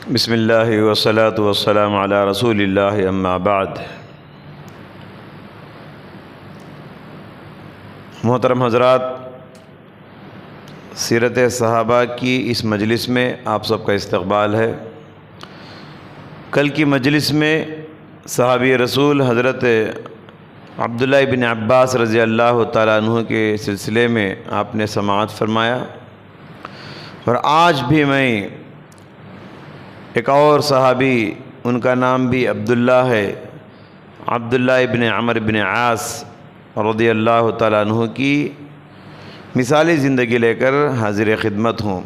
بسم اللہ والصلاة والسلام علی رسول اللہ اما بعد۔ محترم حضرات، سیرت صحابہ کی اس مجلس میں آپ سب کا استقبال ہے۔ کل کی مجلس میں صحابی رسول حضرت عبداللہ ابن عباس رضی اللہ تعالیٰ عنہ کے سلسلے میں آپ نے سماعت فرمایا، اور آج بھی میں ایک اور صحابی، ان کا نام بھی عبداللہ ہے، عبداللہ ابن عمر بن عاص رضی اللہ تعالیٰ عنہ کی مثالی زندگی لے کر حاضر خدمت ہوں۔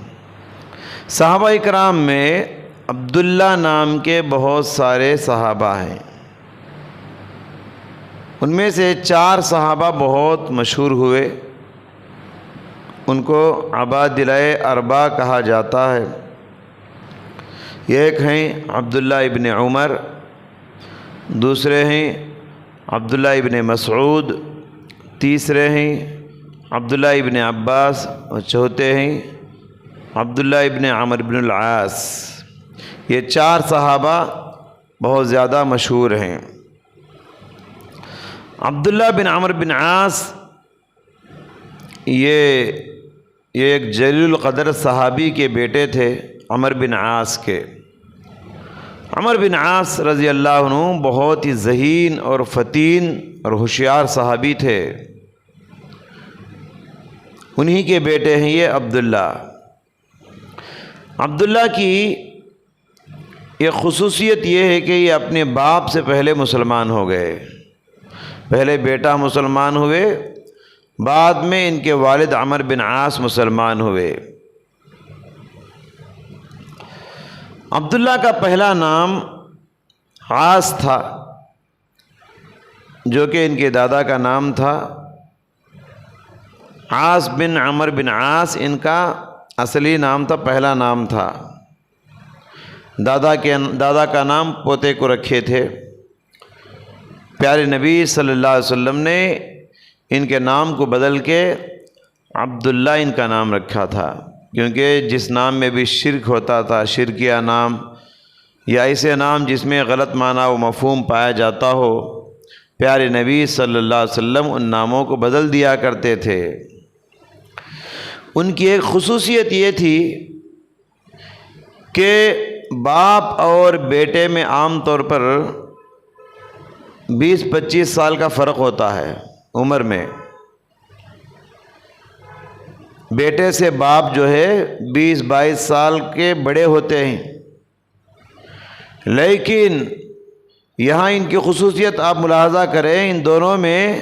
صحابہ اکرام میں عبداللہ نام کے بہت سارے صحابہ ہیں۔ ان میں سے 4 صحابہ بہت مشہور ہوئے، ان کو عبادلۂ اربع کہا جاتا ہے۔ ایک ہیں عبداللہ ابن عمر، دوسرے ہیں عبداللہ ابن مسعود، تیسرے ہیں عبداللہ ابن عباس، اور چوتھے ہیں عبداللہ ابن عمر بن العاص۔ یہ 4 صحابہ بہت زیادہ مشہور ہیں۔ عبداللہ بن عمر بن عاص یہ ایک جلیل القدر صحابی کے بیٹے تھے، عمر بن عاص کے۔ عمر بن عاص رضی اللہ عنہ بہت ہی ذہین اور فتین اور ہوشیار صحابی تھے۔ انہی کے بیٹے ہیں یہ عبداللہ۔ عبداللہ کی ایک خصوصیت یہ ہے کہ یہ اپنے باپ سے پہلے مسلمان ہو گئے۔ پہلے بیٹا مسلمان ہوئے، بعد میں ان کے والد عمر بن عاص مسلمان ہوئے۔ عبداللہ کا پہلا نام عاص تھا، جو کہ ان کے دادا کا نام تھا۔ عاص بن عمر بن عاص ان کا اصلی نام تھا، پہلا نام تھا۔ دادا کا نام پوتے کو رکھے تھے۔ پیارے نبی صلی اللہ علیہ وسلم نے ان کے نام کو بدل کے عبداللہ ان کا نام رکھا تھا، کیونکہ جس نام میں بھی شرک ہوتا تھا، شرکیہ نام یا ایسے نام جس میں غلط معنی و مفہوم پایا جاتا ہو، پیارے نبی صلی اللہ علیہ وسلم ان ناموں کو بدل دیا کرتے تھے۔ ان کی ایک خصوصیت یہ تھی کہ باپ اور بیٹے میں عام طور پر 20-25 سال کا فرق ہوتا ہے عمر میں۔ بیٹے سے باپ جو ہے 20-22 سال کے بڑے ہوتے ہیں، لیکن یہاں ان کی خصوصیت آپ ملاحظہ کریں، ان دونوں میں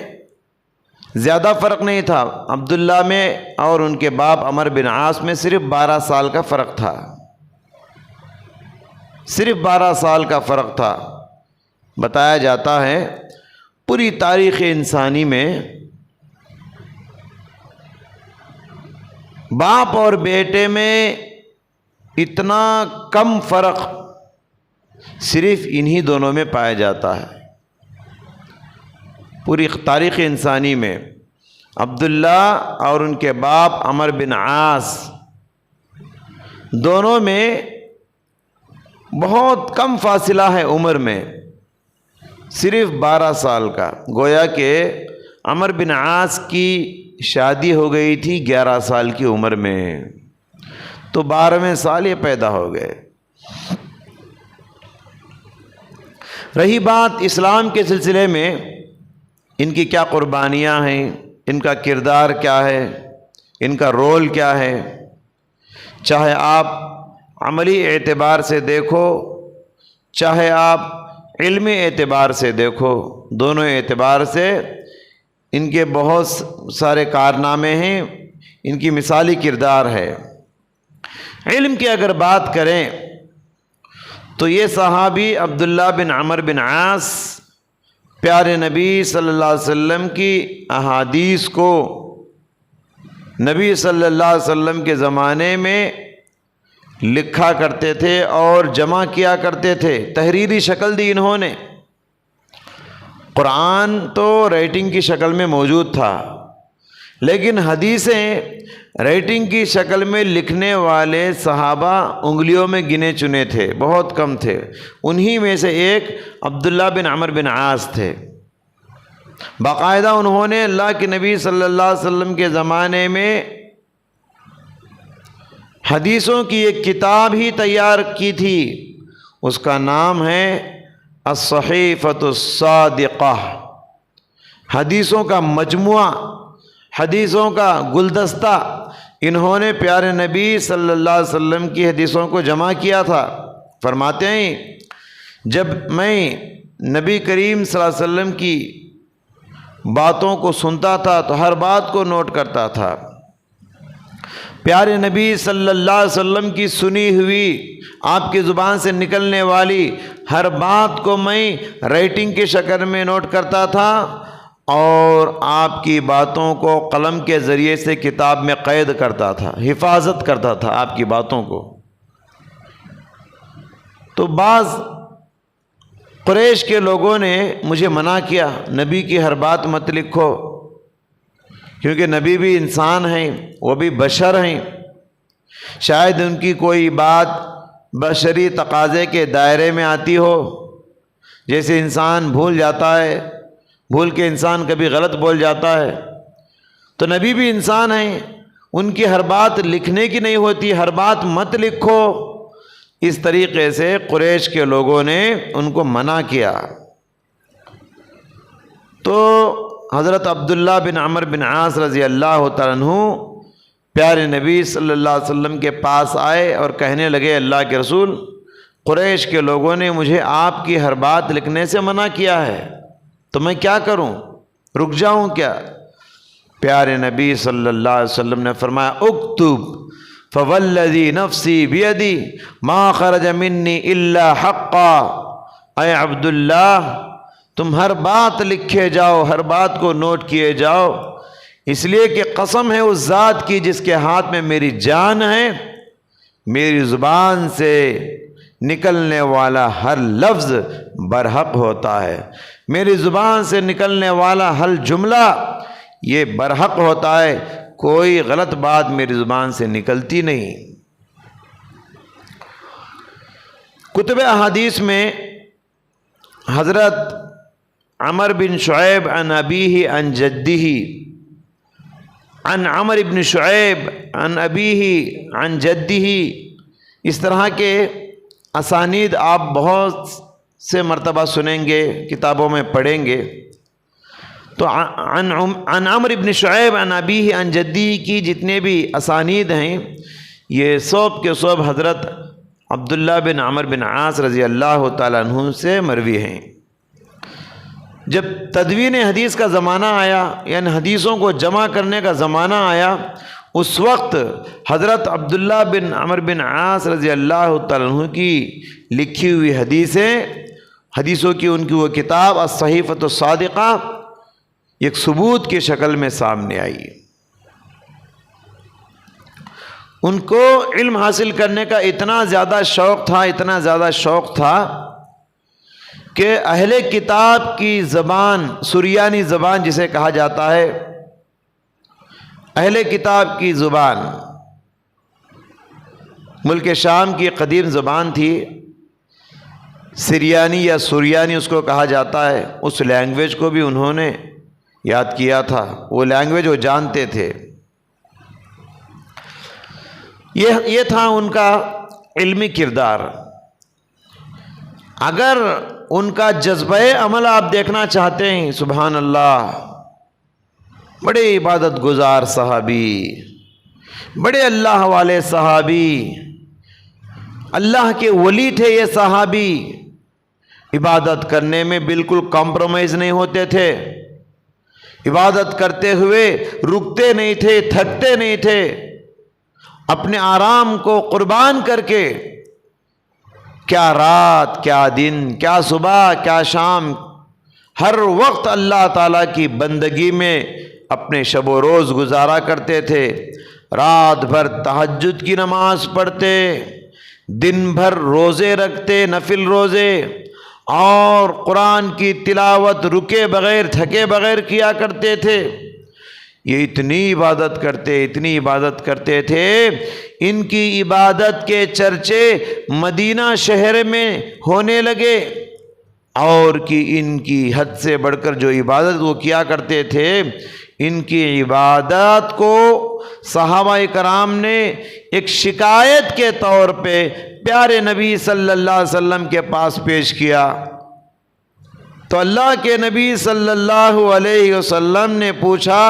زیادہ فرق نہیں تھا۔ عبداللہ میں اور ان کے باپ عمر بن عاص میں صرف 12 سال کا فرق تھا، صرف 12 سال کا فرق تھا۔ بتایا جاتا ہے پوری تاریخ انسانی میں باپ اور بیٹے میں اتنا کم فرق صرف انہی دونوں میں پایا جاتا ہے۔ پوری تاریخ انسانی میں عبداللہ اور ان کے باپ عمر بن عاص دونوں میں بہت کم فاصلہ ہے عمر میں، صرف 12 سال کا۔ گویا کہ عمر بن عاص کی شادی ہو گئی تھی 11 سال کی عمر میں، تو 12ویں سال یہ پیدا ہو گئے۔ رہی بات اسلام کے سلسلے میں، ان کی کیا قربانیاں ہیں، ان کا کردار کیا ہے، ان کا رول کیا ہے، چاہے آپ عملی اعتبار سے دیکھو، چاہے آپ علمی اعتبار سے دیکھو، دونوں اعتبار سے ان کے بہت سارے کارنامے ہیں، ان کی مثالی کردار ہے۔ علم کی اگر بات کریں تو یہ صحابی عبداللہ بن عمر بن عاص پیارے نبی صلی اللہ علیہ وسلم کی احادیث کو نبی صلی اللہ علیہ وسلم کے زمانے میں لکھا کرتے تھے اور جمع کیا کرتے تھے۔ تحریری شکل دی انہوں نے۔ قرآن تو رائٹنگ کی شکل میں موجود تھا، لیکن حدیثیں رائٹنگ کی شکل میں لکھنے والے صحابہ انگلیوں میں گنے چنے تھے، بہت کم تھے۔ انہی میں سے ایک عبداللہ بن عمرو بن عاص تھے۔ باقاعدہ انہوں نے اللہ کے نبی صلی اللہ علیہ وسلم کے زمانے میں حدیثوں کی ایک کتاب ہی تیار کی تھی، اس کا نام ہے الصحیفۃ الصادقہ، حدیثوں کا مجموعہ، حدیثوں کا گلدستہ۔ انہوں نے پیارے نبی صلی اللہ علیہ وسلم کی حدیثوں کو جمع کیا تھا۔ فرماتے ہیں جب میں نبی کریم صلی اللہ علیہ وسلم کی باتوں کو سنتا تھا تو ہر بات کو نوٹ کرتا تھا۔ پیارے نبی صلی اللہ علیہ وسلم کی سنی ہوئی، آپ کی زبان سے نکلنے والی ہر بات کو میں رائٹنگ کی شکل میں نوٹ کرتا تھا، اور آپ کی باتوں کو قلم کے ذریعے سے کتاب میں قید کرتا تھا، حفاظت کرتا تھا آپ کی باتوں کو۔ تو بعض قریش کے لوگوں نے مجھے منع کیا، نبی کی ہر بات مت لکھو، کیونکہ نبی بھی انسان ہیں، وہ بھی بشر ہیں، شاید ان کی کوئی بات بشری تقاضے کے دائرے میں آتی ہو، جیسے انسان بھول جاتا ہے، بھول کے انسان کبھی غلط بول جاتا ہے، تو نبی بھی انسان ہیں، ان کی ہر بات لکھنے کی نہیں ہوتی، ہر بات مت لکھو۔ اس طریقے سے قریش کے لوگوں نے ان کو منع کیا۔ تو حضرت عبداللہ بن عمرو بن عاص رضی اللہ تعالیٰ عنہ پیارے نبی صلی اللہ علیہ وسلم کے پاس آئے اور کہنے لگے، اللہ کے رسول، قریش کے لوگوں نے مجھے آپ کی ہر بات لکھنے سے منع کیا ہے، تو میں کیا کروں، رک جاؤں کیا؟ پیارے نبی صلی اللہ علیہ وسلم نے فرمایا، اکتب فوالذی نفسی بیدی ما خرج منی الا حقا۔ اے عبداللہ، تم ہر بات لکھے جاؤ، ہر بات کو نوٹ کیے جاؤ، اس لیے کہ قسم ہے اس ذات کی جس کے ہاتھ میں میری جان ہے، میری زبان سے نکلنے والا ہر لفظ برحق ہوتا ہے، میری زبان سے نکلنے والا ہر جملہ یہ برحق ہوتا ہے، کوئی غلط بات میری زبان سے نکلتی نہیں۔ کتب احادیث میں حضرت عمر بن شعیب عن ابیہ عن جدہ، عن عمر بن شعیب عن ابیہ عن جدہ، اس طرح کے اسانید آپ بہت سے مرتبہ سنیں گے، کتابوں میں پڑھیں گے۔ تو عن عمر بن شعیب عن ابیہ عن جدہ کی جتنے بھی اسانید ہیں، یہ سب کے سب حضرت عبداللہ بن عمرو بن عاص رضی اللہ تعالیٰ عنہ سے مروی ہیں۔ جب تدوین حدیث کا زمانہ آیا، یعنی حدیثوں کو جمع کرنے کا زمانہ آیا، اس وقت حضرت عبداللہ بن عمرو بن عاص رضی اللہ تعالیٰ عنہ کی لکھی ہوئی حدیثوں کی ان کی وہ کتاب الصحیفۃ الصادقہ ایک ثبوت کی شکل میں سامنے آئی۔ ان کو علم حاصل کرنے کا اتنا زیادہ شوق تھا کہ اہل کتاب کی زبان، سریانی زبان جسے کہا جاتا ہے، اہل کتاب کی زبان ملک شام کی قدیم زبان تھی، سریانی یا سریانی اس کو کہا جاتا ہے۔ اس لینگویج کو بھی انہوں نے یاد کیا تھا، وہ لینگویج وہ جانتے تھے۔ یہ تھا ان کا علمی کردار۔ اگر ان کا جذبہ عمل آپ دیکھنا چاہتے ہیں، سبحان اللہ، بڑے عبادت گزار صحابی، بڑے اللہ والے صحابی، اللہ کے ولی تھے یہ صحابی، عبادت کرنے میں بالکل کمپرومائز نہیں ہوتے تھے، عبادت کرتے ہوئے رکتے نہیں تھے، تھکتے نہیں تھے، اپنے آرام کو قربان کر کے کیا رات، کیا دن، کیا صبح، کیا شام، ہر وقت اللہ تعالیٰ کی بندگی میں اپنے شب و روز گزارا کرتے تھے۔ رات بھر تہجد کی نماز پڑھتے، دن بھر روزے رکھتے، نفل روزے، اور قرآن کی تلاوت رکے بغیر، تھکے بغیر کیا کرتے تھے۔ یہ اتنی عبادت کرتے تھے، ان کی عبادت کے چرچے مدینہ شہر میں ہونے لگے، اور کہ ان کی حد سے بڑھ کر جو عبادت وہ کیا کرتے تھے، ان کی عبادت کو صحابہ کرام نے ایک شکایت کے طور پہ پیارے نبی صلی اللہ علیہ وسلم کے پاس پیش کیا۔ تو اللہ کے نبی صلی اللہ علیہ وسلم نے پوچھا،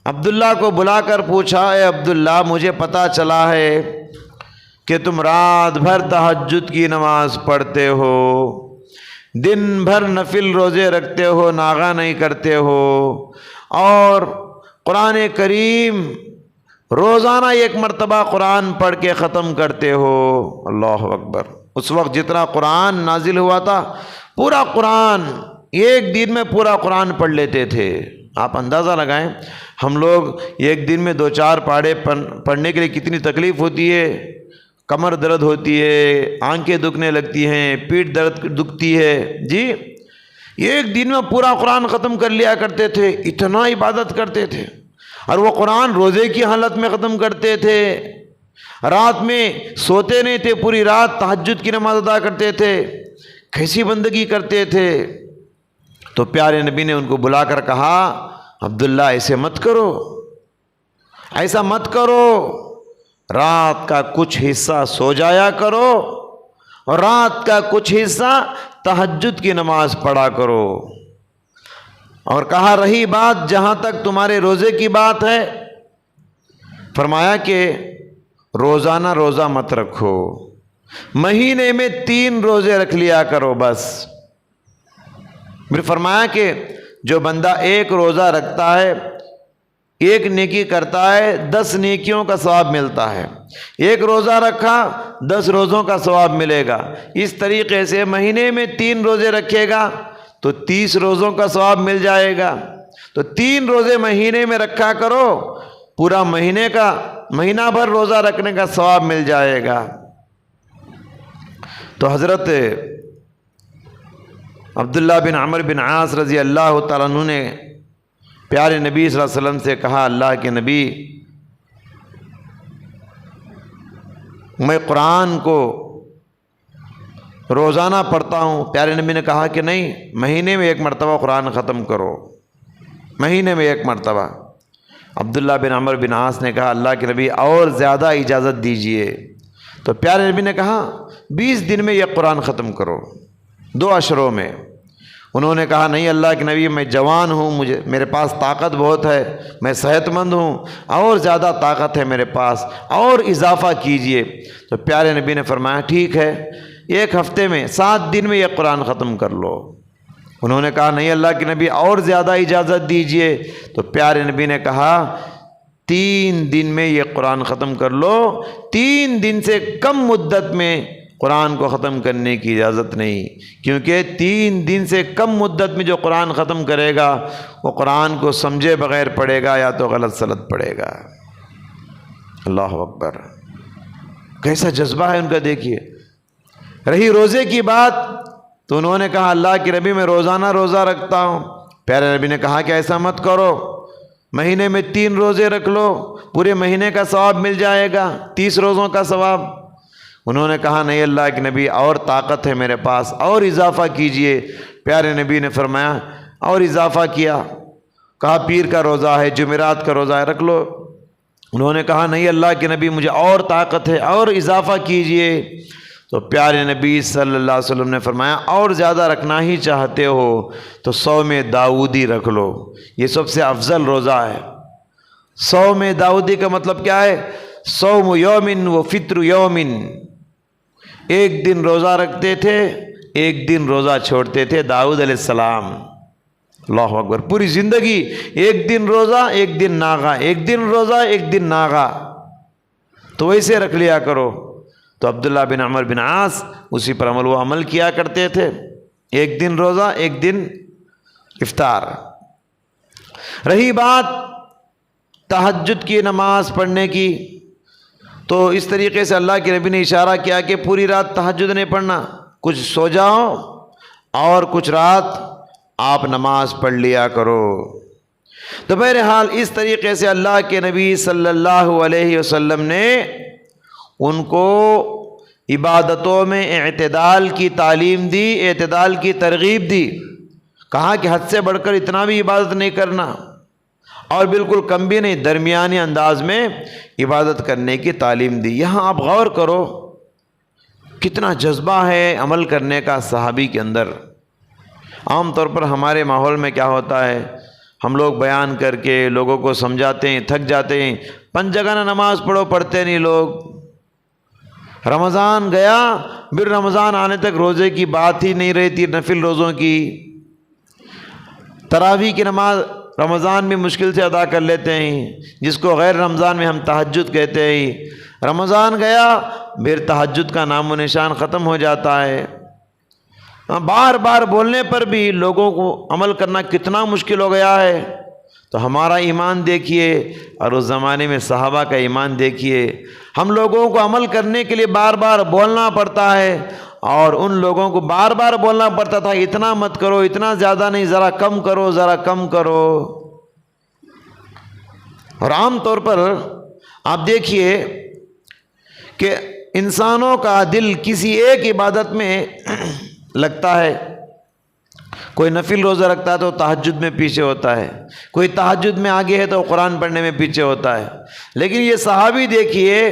عبداللہ کو بلا کر پوچھا، اے عبداللہ مجھے پتہ چلا ہے کہ تم رات بھر تہجد کی نماز پڑھتے ہو، دن بھر نفل روزے رکھتے ہو، ناغہ نہیں کرتے ہو، اور قرآن کریم روزانہ ایک مرتبہ قرآن پڑھ کے ختم کرتے ہو۔ اللہ اکبر! اس وقت جتنا قرآن نازل ہوا تھا، پورا قرآن ایک دن میں پورا قرآن پڑھ لیتے تھے۔ آپ اندازہ لگائیں، ہم لوگ ایک دن میں 2-4 پارے پڑھنے کے لیے کتنی تکلیف ہوتی ہے، کمر درد ہوتی ہے، آنکھیں دکھنے لگتی ہیں، پیٹھ درد دکھتی ہے، جی ایک دن میں پورا قرآن ختم کر لیا کرتے تھے، اتنا عبادت کرتے تھے، اور وہ قرآن روزے کی حالت میں ختم کرتے تھے، رات میں سوتے نہیں تھے، پوری رات تہجد کی نماز ادا کرتے تھے، کیسی بندگی کرتے تھے۔ تو پیارے نبی نے ان کو بلا کر کہا، عبداللہ ایسے مت کرو، ایسا مت کرو، رات کا کچھ حصہ سو جایا کرو اور رات کا کچھ حصہ تہجد کی نماز پڑھا کرو۔ اور کہا رہی بات جہاں تک تمہارے روزے کی بات ہے، فرمایا کہ روزانہ روزہ مت رکھو، مہینے میں 3 روزے رکھ لیا کرو بس۔ پھر فرمایا کہ جو بندہ 1 روزہ رکھتا ہے، 1 نیکی کرتا ہے، 10 نیکیوں کا ثواب ملتا ہے۔ 1 روزہ رکھا، 10 روزوں کا ثواب ملے گا۔ اس طریقے سے مہینے میں 3 روزے رکھے گا تو 30 روزوں کا ثواب مل جائے گا۔ تو 3 روزے مہینے میں رکھا کرو، پورا مہینہ بھر روزہ رکھنے کا ثواب مل جائے گا۔ تو حضرت عبداللہ بن عمرو بن عاص رضی اللہ تعالیٰ عنہ نے پیارے نبی صلی اللہ علیہ وسلم سے کہا، اللہ کے نبی، میں قرآن کو روزانہ پڑھتا ہوں۔ پیارے نبی نے کہا کہ نہیں، مہینے میں 1 مرتبہ قرآن ختم کرو، مہینے میں 1 مرتبہ۔ عبداللہ بن عمرو بن عاص نے کہا، اللہ کے نبی اور زیادہ اجازت دیجئے۔ تو پیارے نبی نے کہا 20 دن میں یہ قرآن ختم کرو، 2 اشروں میں۔ انہوں نے کہا نہیں اللہ کے نبی، میں جوان ہوں، میرے پاس طاقت بہت ہے، میں صحت مند ہوں، اور زیادہ طاقت ہے میرے پاس، اور اضافہ کیجئے۔ تو پیارے نبی نے فرمایا ٹھیک ہے، 1 ہفتے میں 7 دن میں یہ قرآن ختم کر لو۔ انہوں نے کہا نہیں اللہ کے نبی، اور زیادہ اجازت دیجئے۔ تو پیارے نبی نے کہا 3 دن میں یہ قرآن ختم کر لو، 3 دن سے کم مدت میں قرآن کو ختم کرنے کی اجازت نہیں، کیونکہ 3 دن سے کم مدت میں جو قرآن ختم کرے گا وہ قرآن کو سمجھے بغیر پڑھے گا یا تو غلط سلط پڑھے گا۔ اللہ اکبر! کیسا جذبہ ہے ان کا، دیکھیے۔ رہی روزے کی بات، تو انہوں نے کہا اللہ کے نبی، میں روزانہ روزہ رکھتا ہوں۔ پیارے نبی نے کہا کہ ایسا مت کرو، مہینے میں 3 روزے رکھ لو، پورے مہینے کا ثواب مل جائے گا، 30 روزوں کا ثواب۔ انہوں نے کہا نہیں اللہ کے نبی، اور طاقت ہے میرے پاس، اور اضافہ کیجئے۔ پیارے نبی نے فرمایا اور اضافہ کیا، کہا پیر کا روزہ ہے، جمعرات کا روزہ ہے، رکھ لو۔ انہوں نے کہا نہیں اللہ کے نبی، مجھے اور طاقت ہے، اور اضافہ کیجئے۔ تو پیارے نبی صلی اللہ علیہ وسلم نے فرمایا اور زیادہ رکھنا ہی چاہتے ہو تو صوم داؤدی رکھ لو، یہ سب سے افضل روزہ ہے۔ صوم داؤدی کا مطلب کیا ہے؟ صوم یومن و فطر یومن، 1 دن روزہ رکھتے تھے، 1 دن روزہ چھوڑتے تھے داؤد علیہ السلام۔ اللہ اکبر! پوری زندگی 1 دن روزہ، 1 دن ناغا، 1 دن روزہ، 1 دن ناغا، تو ویسے رکھ لیا کرو۔ تو عبداللہ بن عمر بن عاص اسی پر عمل کیا کرتے تھے، 1 دن روزہ، 1 دن افطار۔ رہی بات تہجد کی نماز پڑھنے کی، تو اس طریقے سے اللہ کے نبی نے اشارہ کیا کہ پوری رات تہجد نہیں پڑھنا، کچھ سو جاؤ اور کچھ رات آپ نماز پڑھ لیا کرو۔ تو بہرحال اس طریقے سے اللہ کے نبی صلی اللہ علیہ وسلم نے ان کو عبادتوں میں اعتدال کی تعلیم دی، اعتدال کی ترغیب دی. کہا کہ حد سے بڑھ کر اتنا بھی عبادت نہیں کرنا اور بالکل کم بھی نہیں، درمیانی انداز میں عبادت کرنے کی تعلیم دی. یہاں آپ غور کرو کتنا جذبہ ہے عمل کرنے کا صحابی کے اندر. عام طور پر ہمارے ماحول میں کیا ہوتا ہے، ہم لوگ بیان کر کے لوگوں کو سمجھاتے ہیں، تھک جاتے ہیں، 5 جگہ نہ نماز پڑھو، پڑھتے نہیں لوگ. رمضان گیا، پھر رمضان آنے تک روزے کی بات ہی نہیں رہتی، نفل روزوں کی. تراویح کی نماز رمضان میں مشکل سے ادا کر لیتے ہیں، جس کو غیر رمضان میں ہم تہجد کہتے ہیں. رمضان گیا، پھر تہجد کا نام و نشان ختم ہو جاتا ہے. بار بار بولنے پر بھی لوگوں کو عمل کرنا کتنا مشکل ہو گیا ہے. تو ہمارا ایمان دیکھیے اور اس زمانے میں صحابہ کا ایمان دیکھیے. ہم لوگوں کو عمل کرنے کے لیے بار بار بولنا پڑتا ہے، اور ان لوگوں کو بار بار بولنا پڑتا تھا اتنا مت کرو، اتنا زیادہ نہیں، ذرا کم کرو، ذرا کم کرو. اور عام طور پر آپ دیکھیے کہ انسانوں کا دل کسی ایک عبادت میں لگتا ہے. کوئی نفل روزہ رکھتا ہے تو تہجد میں پیچھے ہوتا ہے، کوئی تہجد میں آگے ہے تو قرآن پڑھنے میں پیچھے ہوتا ہے. لیکن یہ صحابی دیکھیے،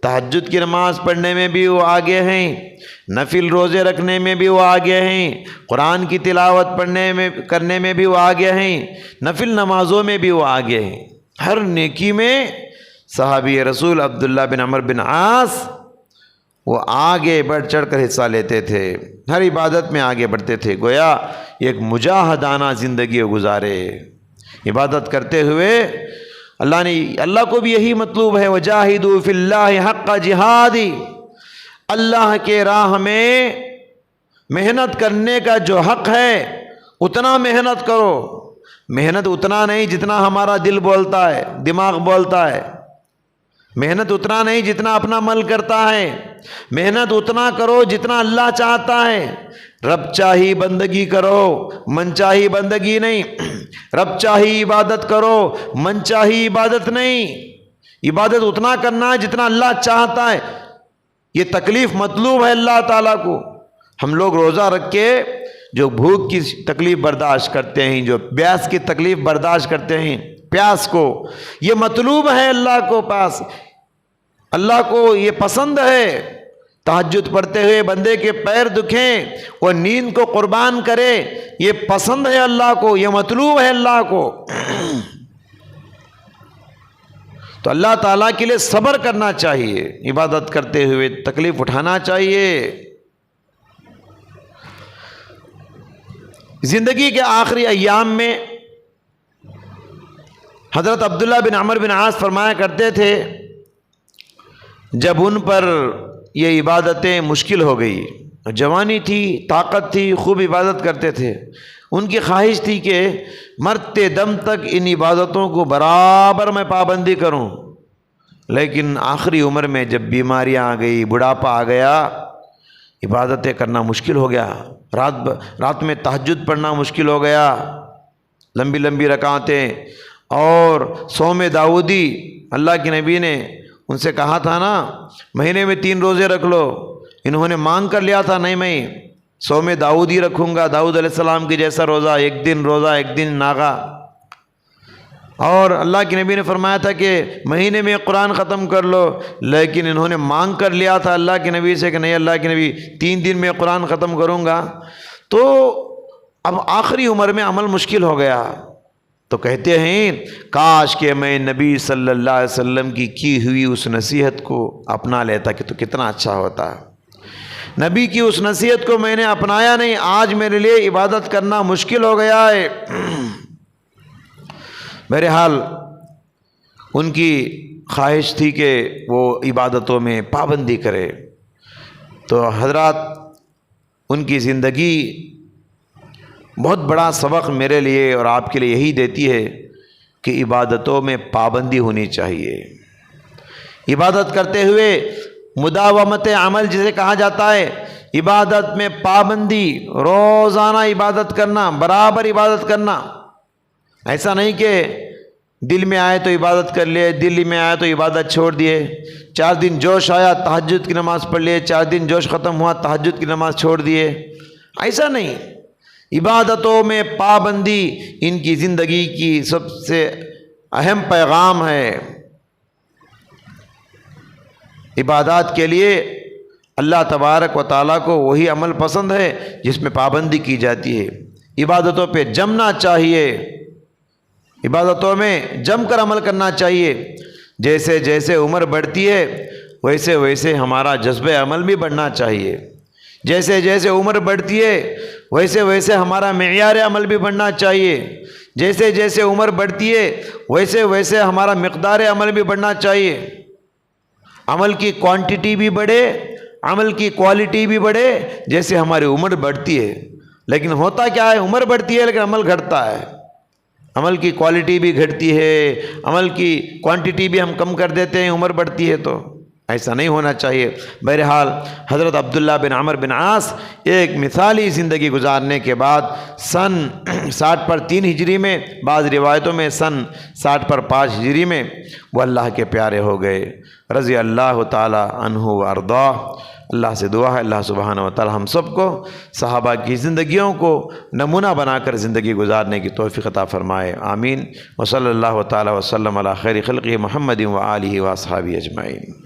تہجد کی نماز پڑھنے میں بھی وہ آگے ہیں، نفل روزے رکھنے میں بھی وہ آگے ہیں، قرآن کی تلاوت کرنے میں بھی وہ آگے ہیں، نفل نمازوں میں بھی وہ آگے ہیں. ہر نیکی میں صحابی رسول عبداللہ بن عمر بن عاص وہ آگے بڑھ چڑھ کر حصہ لیتے تھے، ہر عبادت میں آگے بڑھتے تھے. گویا ایک مجاہدانہ زندگی گزارے عبادت کرتے ہوئے. اللہ کو بھی یہی مطلوب ہے، وجاہدوا فی اللہ حق جہادی، اللہ کے راہ میں محنت کرنے کا جو حق ہے اتنا محنت کرو. محنت اتنا نہیں جتنا ہمارا دل بولتا ہے، دماغ بولتا ہے. محنت اتنا نہیں جتنا اپنا عمل کرتا ہے. محنت اتنا کرو جتنا اللہ چاہتا ہے. رب چاہی بندگی کرو، من چاہی بندگی نہیں. رب چاہی عبادت کرو، من چاہی عبادت نہیں. عبادت اتنا کرنا ہے جتنا اللہ چاہتا ہے. یہ تکلیف مطلوب ہے اللہ تعالیٰ کو. ہم لوگ روزہ رکھ کے جو بھوک کی تکلیف برداشت کرتے ہیں، جو پیاس کی تکلیف برداشت کرتے ہیں، پیاس کو، یہ مطلوب ہے اللہ کو پاس. اللہ کو یہ پسند ہے تہجد پڑھتے ہوئے بندے کے پیر دکھیں، وہ نیند کو قربان کرے. یہ پسند ہے اللہ کو، یہ مطلوب ہے اللہ کو. تو اللہ تعالیٰ کے لیے صبر کرنا چاہیے، عبادت کرتے ہوئے تکلیف اٹھانا چاہیے. زندگی کے آخری ایام میں حضرت عبداللہ بن عمر بن عاص فرمایا کرتے تھے، جب ان پر یہ عبادتیں مشکل ہو گئی، جوانی تھی، طاقت تھی، خوب عبادت کرتے تھے، ان کی خواہش تھی کہ مرتے دم تک ان عبادتوں کو برابر میں پابندی کروں. لیکن آخری عمر میں جب بیماریاں آ گئی، بڑھاپا آ گیا، عبادتیں کرنا مشکل ہو گیا. رات میں تہجد پڑھنا مشکل ہو گیا، لمبی لمبی رکعتیں. اور صوم داؤدی، اللہ کے نبی نے ان سے کہا تھا نا مہینے میں 3 روزے رکھ لو. انہوں نے مانگ کر لیا تھا، نہیں میں صوم داؤدی رکھوں گا، داؤد علیہ السلام کی جیسا روزہ، 1 دن روزہ 1 دن ناغا. اور اللہ کے نبی نے فرمایا تھا کہ مہینے میں قرآن ختم کر لو. لیکن انہوں نے مانگ کر لیا تھا اللہ کے نبی سے کہ نہیں اللہ کے نبی 3 دن میں قرآن ختم کروں گا. تو اب آخری عمر میں عمل مشکل ہو گیا. تو کہتے ہیں کاش کہ میں نبی صلی اللہ علیہ وسلم کی ہوئی اس نصیحت کو اپنا لیتا کہ تو کتنا اچھا ہوتا. نبی کی اس نصیحت کو میں نے اپنایا نہیں، آج میرے لیے عبادت کرنا مشکل ہو گیا ہے. بہرحال ان کی خواہش تھی کہ وہ عبادتوں میں پابندی کرے. تو حضرات ان کی زندگی بہت بڑا سبق میرے لیے اور آپ کے لیے یہی دیتی ہے کہ عبادتوں میں پابندی ہونی چاہیے. عبادت کرتے ہوئے مداومت عمل جسے کہا جاتا ہے، عبادت میں پابندی، روزانہ عبادت کرنا، برابر عبادت کرنا. ایسا نہیں کہ دل میں آئے تو عبادت کر لیے، دل میں آئے تو عبادت چھوڑ دیے، 4 دن جوش آیا تہجد کی نماز پڑھ لیے، 4 دن جوش ختم ہوا تہجد کی نماز چھوڑ دیے، ایسا نہیں۔ عبادتوں میں پابندی ان کی زندگی کی سب سے اہم پیغام ہے۔ عبادات کے لیے اللہ تبارک و تعالیٰ کو وہی عمل پسند ہے جس میں پابندی کی جاتی ہے۔ عبادتوں پہ جمنا چاہیے، عبادتوں میں جم کر عمل کرنا چاہیے۔ جیسے جیسے عمر بڑھتی ہے ویسے ویسے ہمارا جذبہ عمل بھی بڑھنا چاہیے، جیسے جیسے عمر بڑھتی ہے ویسے ویسے ہمارا معیار عمل بھی بڑھنا چاہیے، جیسے جیسے عمر بڑھتی ہے ویسے ویسے ہمارا مقدار عمل بھی بڑھنا چاہیے۔ عمل کی کوانٹٹی بھی بڑھے، عمل کی کوالٹی بھی بڑھے جیسے ہماری عمر بڑھتی ہے۔ لیکن ہوتا کیا ہے، عمر بڑھتی ہے لیکن عمل گھٹتا ہے، عمل کی کوالٹی بھی گھٹتی ہے، عمل کی کوانٹٹی بھی ہم کم کر دیتے ہیں عمر بڑھتی ہے تو۔ ایسا نہیں ہونا چاہیے۔ بہرحال حضرت عبداللہ بن عمرو بن عاص ایک مثالی زندگی گزارنے کے بعد سن 60 پر 3 ہجری میں، بعض روایتوں میں سن 60 پر 5 ہجری میں وہ اللہ کے پیارے ہو گئے، رضی اللہ تعالی عنہ و ارضاہ۔ اللہ سے دعا ہے اللہ سبحانہ و تعالی ہم سب کو صحابہ کی زندگیوں کو نمونہ بنا کر زندگی گزارنے کی توفیق عطا فرمائے، آمین۔ وصلی اللہ تعالی وسلم علی خیر خلقہ محمد و آلہ و اصحابہ اجمعین۔